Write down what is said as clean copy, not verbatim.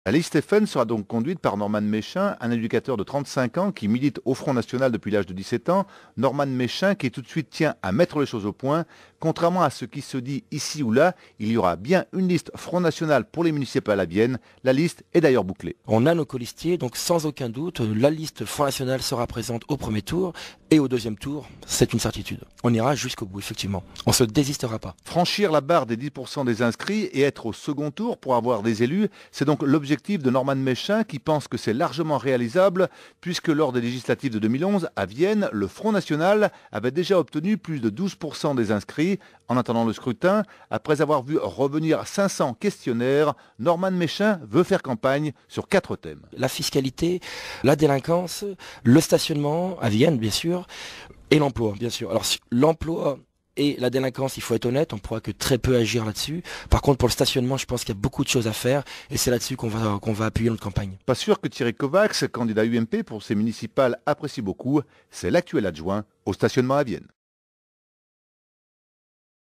La liste FN sera donc conduite par Norman Méchin, un éducateur de 35 ans qui milite au Front National depuis l'âge de 17 ans. Norman Méchin qui tout de suite tient à mettre les choses au point. Contrairement à ce qui se dit ici ou là, il y aura bien une liste Front National pour les municipales à Vienne. La liste est d'ailleurs bouclée. On a nos colistiers, donc sans aucun doute, la liste Front National sera présente au premier tour et au deuxième tour, c'est une certitude. On ira jusqu'au bout, effectivement. On ne se désistera pas. Franchir la barre des 10% des inscrits et être au second tour pour avoir des élus, c'est donc l'objectif de Norman Méchin qui pense que c'est largement réalisable puisque lors des législatives de 2011, à Vienne, le Front National avait déjà obtenu plus de 12% des inscrits. En attendant le scrutin, après avoir vu revenir 500 questionnaires, Norman Méchin veut faire campagne sur 4 thèmes. La fiscalité, la délinquance, le stationnement, à Vienne bien sûr, et l'emploi bien sûr. Alors l'emploi et la délinquance, il faut être honnête, on ne pourra que très peu agir là-dessus. Par contre, pour le stationnement, je pense qu'il y a beaucoup de choses à faire et c'est là-dessus qu'on va appuyer notre campagne. Pas sûr que Thierry Kovacs, candidat UMP pour ses municipales, apprécie beaucoup. C'est l'actuel adjoint au stationnement à Vienne.